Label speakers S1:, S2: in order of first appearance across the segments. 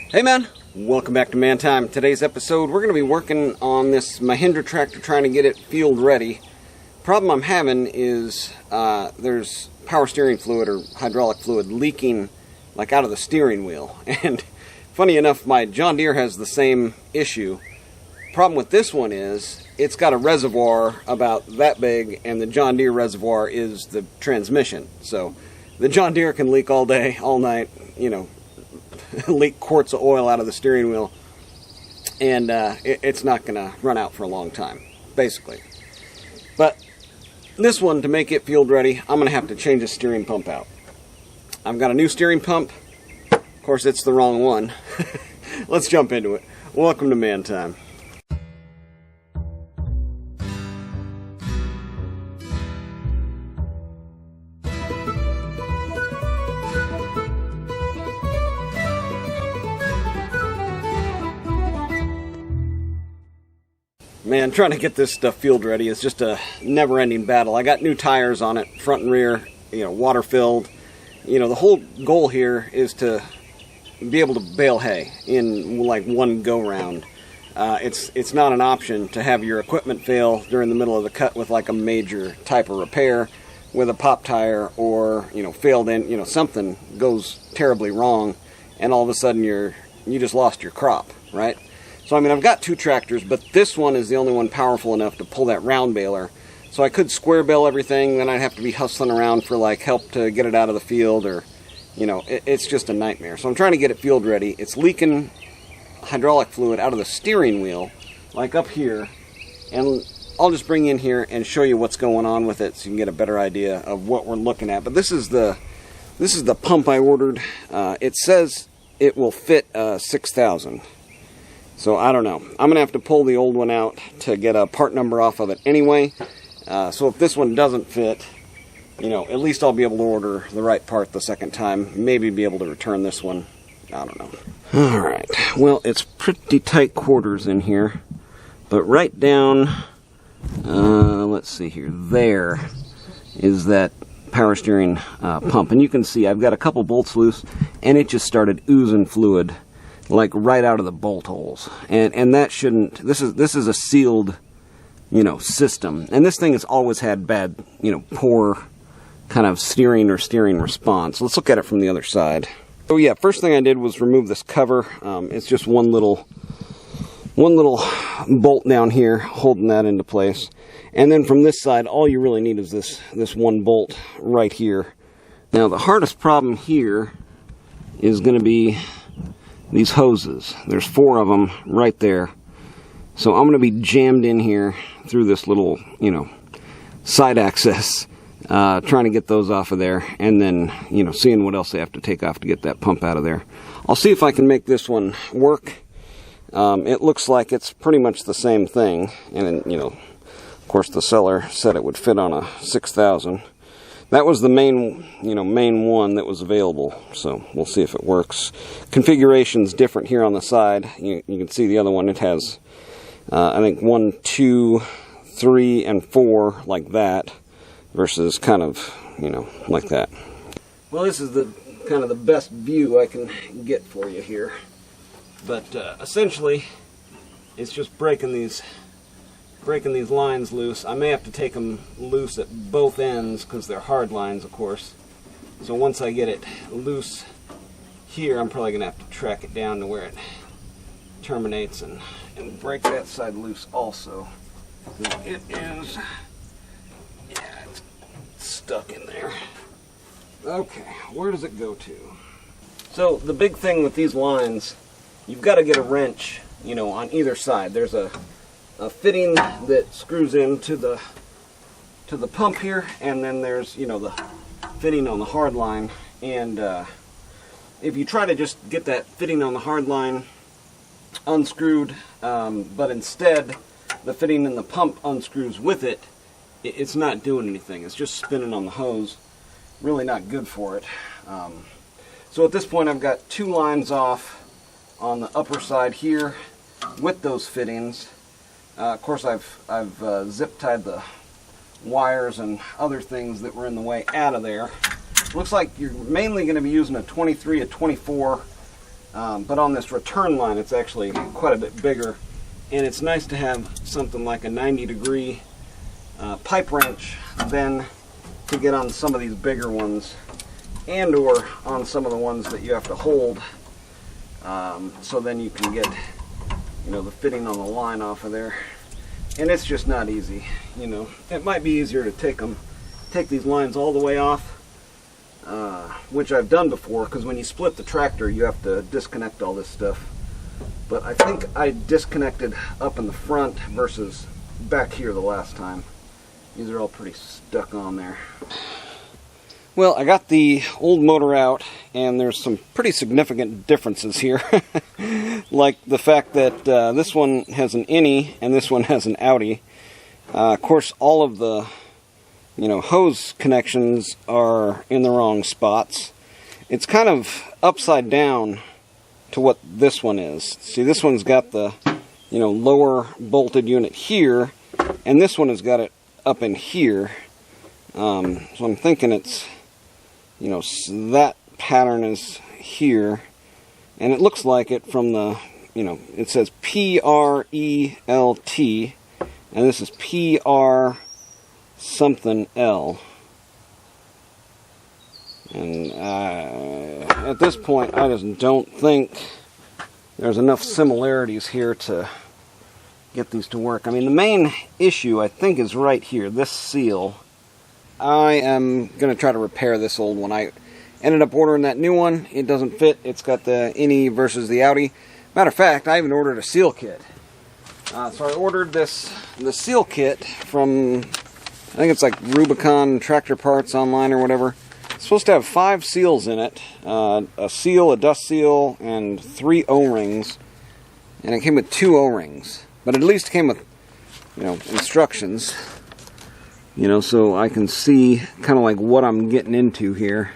S1: Hey man, welcome back to Man Time. Today's episode, we're going to be working on this Mahindra tractor, trying to get it field ready. Problem I'm having is there's power steering fluid or hydraulic fluid leaking like out of the steering wheel. And funny enough, my John Deere has the same issue. Problem with this one is it's got a reservoir about that big, and the John Deere reservoir is the transmission. So the John Deere can leak all day, all night, you know, leak quarts of oil out of the steering wheel, and it's not going to run out for a long time, basically. But this one, to make it field ready, I'm going to have to change the steering pump out. I've got a new steering pump. Of course, it's the wrong one. Let's jump into it. Welcome to Man Time. Man, trying to get this stuff field ready is just a never-ending battle. I got new tires on it, front and rear, water filled. The whole goal here is to be able to bale hay in like one go-round. It's not an option to have your equipment fail during the middle of the cut with like a major type of repair with a pop tire, or failed in, something goes terribly wrong, and all of a sudden you just lost your crop, right? So, I've got two tractors, but this one is the only one powerful enough to pull that round baler. So I could square bale everything, then I'd have to be hustling around for like help to get it out of the field, or, it's just a nightmare. So I'm trying to get it field ready. It's leaking hydraulic fluid out of the steering wheel, like up here, and I'll just bring you in here and show you what's going on with it so you can get a better idea of what we're looking at. But this is the pump I ordered. It says it will fit 6,000. So I don't know. I'm going to have to pull the old one out to get a part number off of it anyway. So if this one doesn't fit, at least I'll be able to order the right part the second time. Maybe be able to return this one. I don't know. Alright. Well, it's pretty tight quarters in here. But right down, let's see here. There is that power steering pump. And you can see I've got a couple bolts loose, and it just started oozing fluid like right out of the bolt holes, and that shouldn't. This is a sealed, system, and this thing has always had bad, poor kind of steering response. Let's look at it from the other side. So yeah, first thing I did was remove this cover. It's just one little bolt down here holding that into place, and then from this side, all you really need is this one bolt right here. Now the hardest problem here is going to be these hoses. There's 4 of them right there. So I'm going to be jammed in here through this little, side access, trying to get those off of there, and then, seeing what else they have to take off to get that pump out of there. I'll see if I can make this one work. It looks like it's pretty much the same thing, and then, of course the seller said it would fit on a 6,000. That was the main one that was available, so we'll see if it works. Configuration's different here on the side. You can see the other one, it has, I think 1, 2, 3, and 4 like that, versus kind of, like that. Well, this is the kind of the best view I can get for you here. But essentially, it's just breaking these lines loose. I may have to take them loose at both ends because they're hard lines, of course. So once I get it loose here, I'm probably going to have to track it down to where it terminates and break that side loose also. It is, yeah, it's stuck in there. Okay, where does it go to? So the big thing with these lines, you've got to get a wrench, on either side. There's a fitting that screws into the pump here, and then there's the fitting on the hard line. And if you try to just get that fitting on the hard line unscrewed, but instead the fitting in the pump unscrews with it, it's not doing anything. It's just spinning on the hose. Really not good for it. So at this point I've got 2 lines off on the upper side here with those fittings. Of course, I've zip tied the wires and other things that were in the way out of there. Looks like you're mainly going to be using a 23, a 24 But on this return line, it's actually quite a bit bigger. And it's nice to have something like a 90-degree pipe wrench then to get on some of these bigger ones, and or on some of the ones that you have to hold, so then you can get, you know, the fitting on the line off of there. And it's just not easy, you know. It might be easier to take these lines all the way off, which I've done before, because when you split the tractor you have to disconnect all this stuff. But I think I disconnected up in the front versus back here the last time. These are all pretty stuck on there. Well, I got the old motor out, and there's some pretty significant differences here. Like the fact that this one has an innie and this one has an outie. Of course, all of the, you know, hose connections are in the wrong spots. It's kind of upside down to what this one is. See, this one's got the, you know, lower bolted unit here, and this one has got it up in here. So I'm thinking it's, you know, that pattern is here, and it looks like it from the, you know, it says P-R-E-L-T, and this is P-R something L. And at this point, I just don't think there's enough similarities here to get these to work. I mean, the main issue, I think, is right here, this seal. I am going to try to repair this old one. I ended up ordering that new one. It doesn't fit. It's got the innie versus the outie. Matter of fact, I even ordered a seal kit. So I ordered the seal kit from, I think it's like Rubicon Tractor Parts online or whatever. It's supposed to have 5 seals in it. A seal, a dust seal, and 3 O-rings. And it came with 2 O-rings. But at least it came with, you know, instructions. You know, so I can see kind of like what I'm getting into here.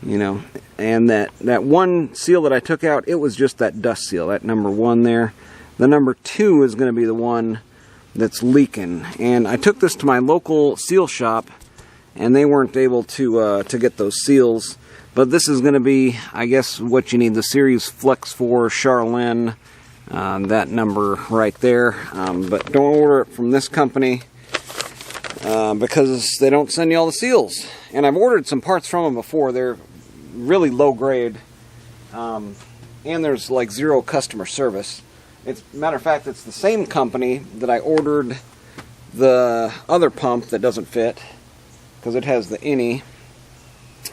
S1: You know, and that one seal that I took out, it was just that dust seal, that number 1 there. The number 2 is going to be the one that's leaking. And I took this to my local seal shop, and they weren't able to get those seals. But this is going to be, I guess, what you need, the Series Flex 4 Charlene, that number right there. But don't order it from this company, because they don't send you all the seals. And I've ordered some parts from them before. They're really low grade, and there's like 0 customer service. Matter of fact, it's the same company that I ordered the other pump that doesn't fit, because it has the innie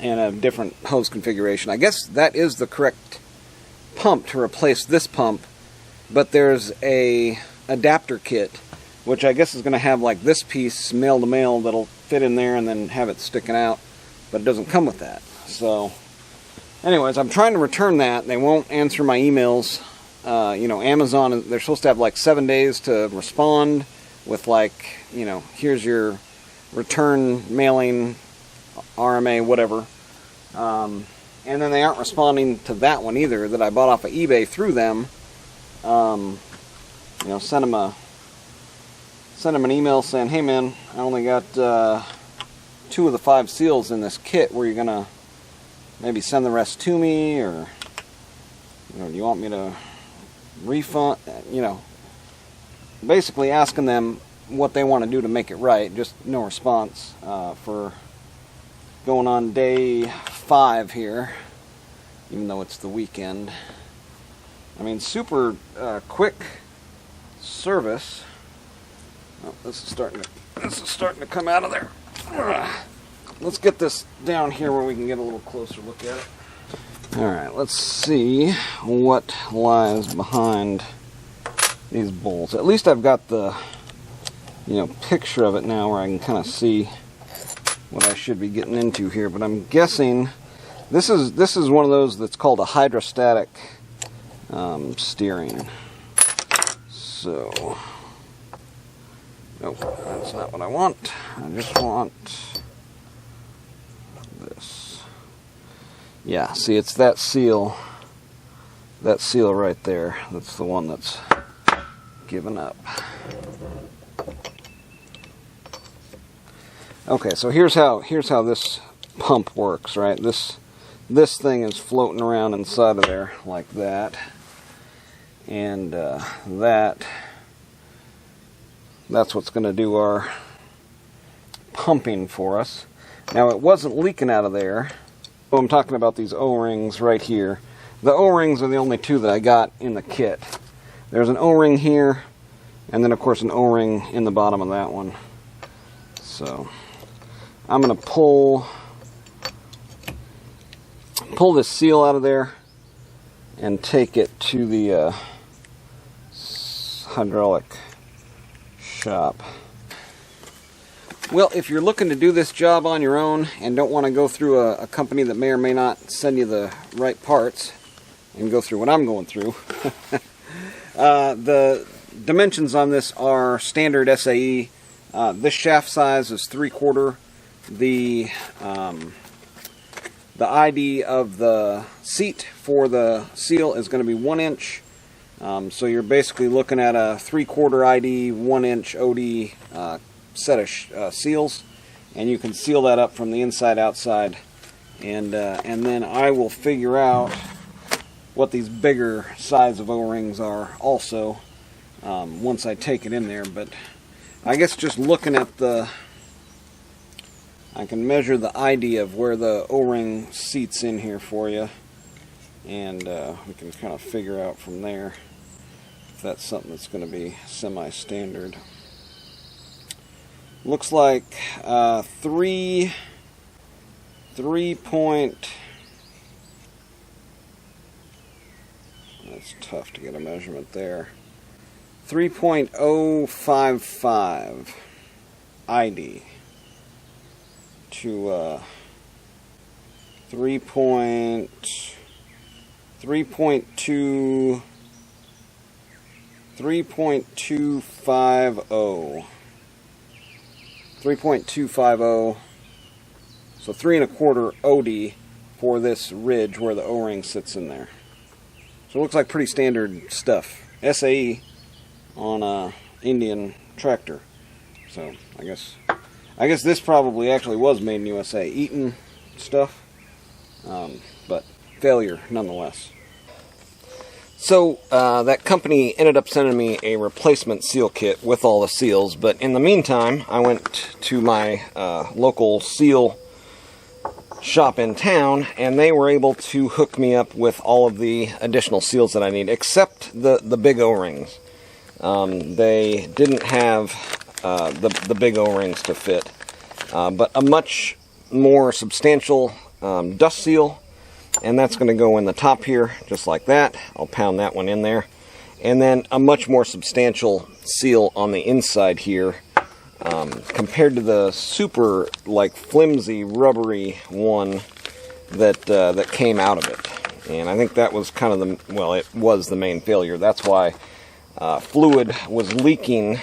S1: and a different hose configuration. I guess that is the correct pump to replace this pump, but there's a adapter kit, which I guess is going to have like this piece male to male that'll fit in there and then have it sticking out, but it doesn't come with that. So anyways, I'm trying to return that. They won't answer my emails. You know, Amazon, they're supposed to have like 7 days to respond with like, you know, here's your return mailing, RMA, whatever. And then they aren't responding to that one either that I bought off of eBay through them. You know, send them an email saying, hey man, I only got 2 of the 5 seals in this kit. Were you gonna maybe send the rest to me, or, you know, do you want me to refund? You know, basically asking them what they want to do to make it right. Just no response for going on day 5 here, even though it's the weekend. I mean, super quick service. Oh, this is starting to come out of there. Let's get this down here where we can get a little closer look at it. Alright, let's see what lies behind these bolts. At least I've got the, you know, picture of it now where I can kind of see what I should be getting into here. But I'm guessing this is one of those that's called a hydrostatic steering. So, nope, that's not what I want. I just want this. Yeah, see, it's that seal right there. That's the one that's given up. Okay, so here's how this pump works, right? This this thing is floating around inside of there like that, and that's what's going to do our pumping for us. Now, it wasn't leaking out of there. So I'm talking about these O-rings right here. The O-rings are the only two that I got in the kit. There's an O-ring here, and then of course an O-ring in the bottom of that one. So I'm going to pull this seal out of there and take it to the hydraulic shop. Well, if you're looking to do this job on your own and don't want to go through a company that may or may not send you the right parts and go through what I'm going through, the dimensions on this are standard SAE. This shaft size is 3/4. The ID of the seat for the seal is going to be 1 inch. So you're basically looking at a 3/4 ID, 1 inch OD set of seals, and you can seal that up from the inside outside, and then I will figure out what these bigger size of O-rings are also once I take it in there. But I guess just looking at I can measure the ID of where the O-ring seats in here for you, and we can kind of figure out from there if that's something that's going to be semi-standard. Looks like 3 point. That's tough to get a measurement there. 3.055 ID to 3.250. 3.250, so 3.25 OD for this ridge where the O-ring sits in there. So it looks like pretty standard stuff. SAE on a Indian tractor. So I guess this probably actually was made in USA. Eaton stuff, but failure nonetheless. So that company ended up sending me a replacement seal kit with all the seals, but in the meantime I went to my local seal shop in town, and they were able to hook me up with all of the additional seals that I need, except the big O-rings. They didn't have the big O-rings to fit, but a much more substantial dust seal. And that's going to go in the top here, just like that. I'll pound that one in there. And then a much more substantial seal on the inside here, compared to the super, like, flimsy, rubbery one that came out of it. And I think that was kind of it was the main failure. That's why fluid was leaking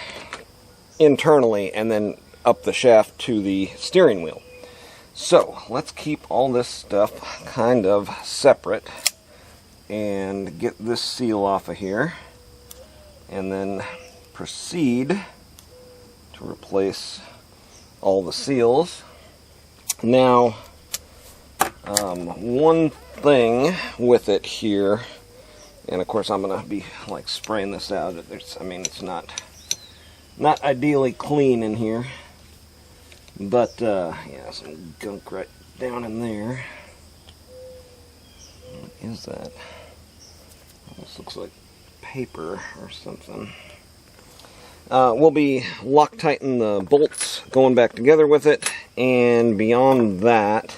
S1: internally and then up the shaft to the steering wheel. So, let's keep all this stuff kind of separate and get this seal off of here, and then proceed to replace all the seals. Now, one thing with it here, and of course I'm going to be like spraying this out. It's not ideally clean in here. But, yeah, some gunk right down in there. What is that? This looks like paper or something. We'll be Loctiting the bolts going back together with it, and beyond that,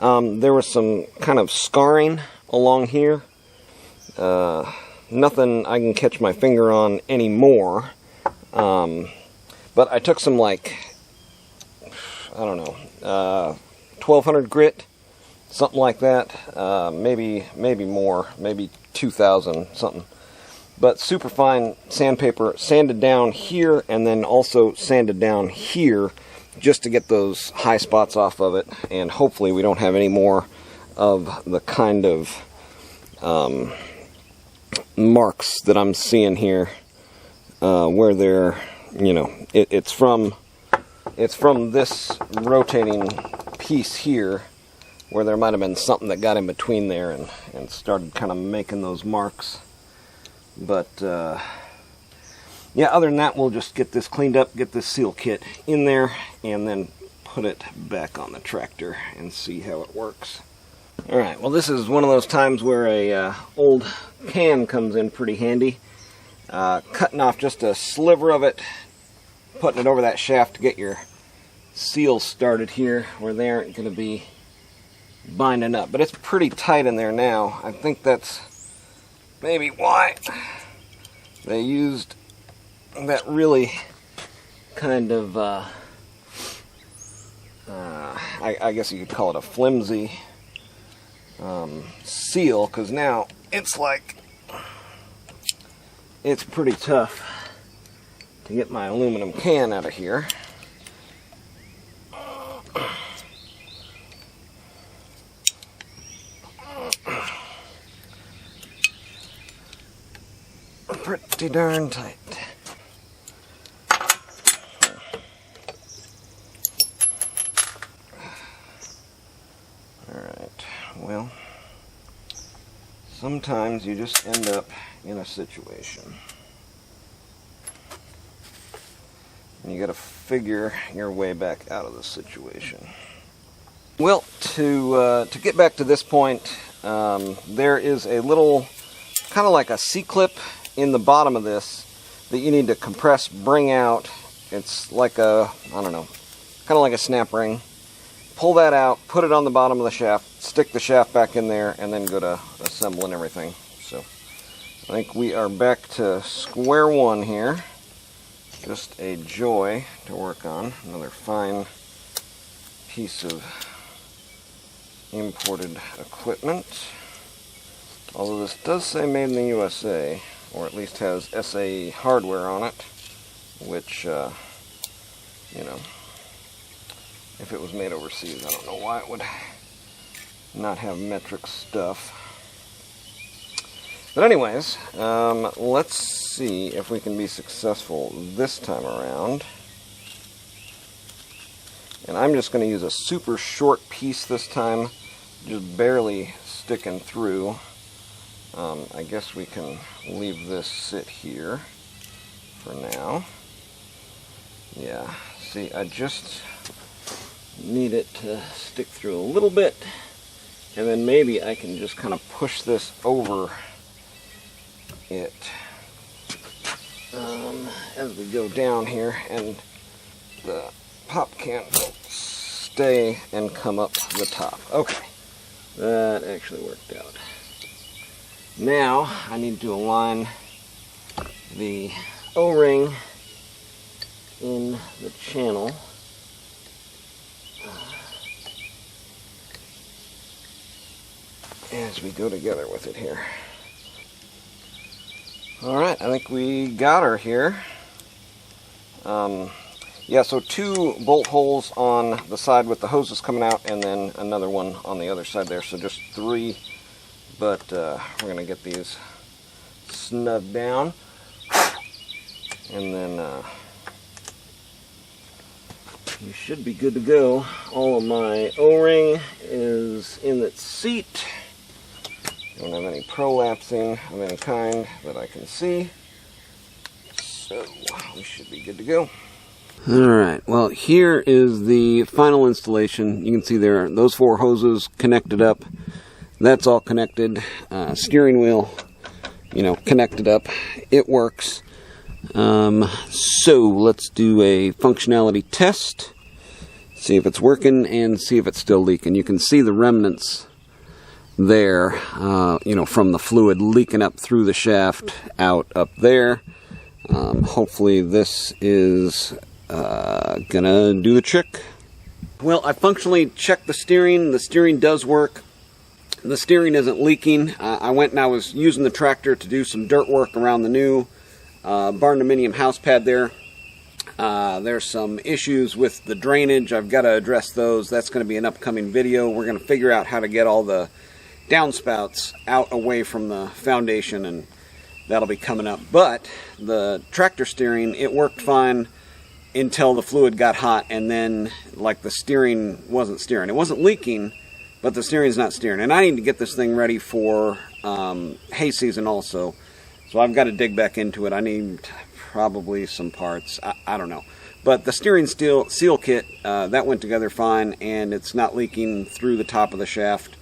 S1: there was some kind of scarring along here. Nothing I can catch my finger on anymore. But I took some, like, I don't know, 1200 grit, something like that, maybe more, maybe 2000 something, but super fine sandpaper, sanded down here and then also sanded down here just to get those high spots off of it, and hopefully we don't have any more of the kind of marks that I'm seeing here, where they're, it's from this rotating piece here where there might have been something that got in between there and started kind of making those marks. But yeah, other than that, we'll just get this cleaned up, get this seal kit in there, and then put it back on the tractor and see how it works. Alright, well this is one of those times where a old can comes in pretty handy. Cutting off just a sliver of it, putting it over that shaft to get your seals started here where they aren't going to be binding up. But it's pretty tight in there now. I think that's maybe why they used that really kind of, I guess you could call it a flimsy seal, because now it's like, it's pretty tough to get my aluminum can out of here. Pretty darn tight. Alright, well, sometimes you just end up in a situation and you got to figure your way back out of the situation. Well, to get back to this point, there is a little, kind of like a C-clip in the bottom of this that you need to compress, bring out. It's like a, I don't know, kind of like a snap ring. Pull that out, put it on the bottom of the shaft, stick the shaft back in there, and then go to assembling everything. So I think we are back to square one here. Just a joy to work on. Another fine piece of imported equipment. Although this does say made in the USA, or at least has SAE hardware on it, which, you know, if it was made overseas, I don't know why it would not have metric stuff. But anyways, let's see if we can be successful this time around. And I'm just going to use a super short piece this time, just barely sticking through. I guess we can leave this sit here for now. Yeah, see, I just need it to stick through a little bit, and then maybe I can just kind of push this over it as we go down here, and the pop can will stay and come up the top. Okay, that actually worked out. Now I need to align the O-ring in the channel. As we go together with it here. Alright, I think we got her here. Yeah, so 2 bolt holes on the side with the hoses coming out, and then another one on the other side there, so just 3. But we're going to get these snugged down, and then you should be good to go. All of my O-ring is in its seat. Don't have any prolapsing of any kind that I can see, so we should be good to go. Alright, well here is the final installation. You can see there, those 4 hoses connected up. That's all connected. Steering wheel, you know, connected up. It works. So let's do a functionality test. See if it's working and see if it's still leaking. You can see the remnants there, you know, from the fluid leaking up through the shaft out up there. Hopefully this is gonna do the trick. Well, I functionally checked the steering. The steering does work. The steering isn't leaking. I went and I was using the tractor to do some dirt work around the new barn-dominium house pad there. There's some issues with the drainage. I've got to address those. That's going to be an upcoming video. We're going to figure out how to get all the downspouts out away from the foundation, and that'll be coming up. But the tractor steering, it worked fine until the fluid got hot, and then like the steering wasn't steering. It wasn't leaking, but the steering's not steering. And I need to get this thing ready for hay season also. So I've got to dig back into it. I need probably some parts. I don't know. But the steering seal kit, that went together fine, and it's not leaking through the top of the shaft.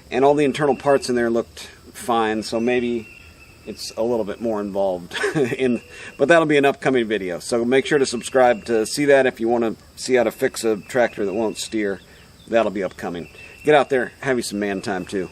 S1: And all the internal parts in there looked fine, so maybe it's a little bit more involved. But that'll be an upcoming video. So make sure to subscribe to see that if you want to see how to fix a tractor that won't steer. That'll be upcoming. Get out there, have you some man time too.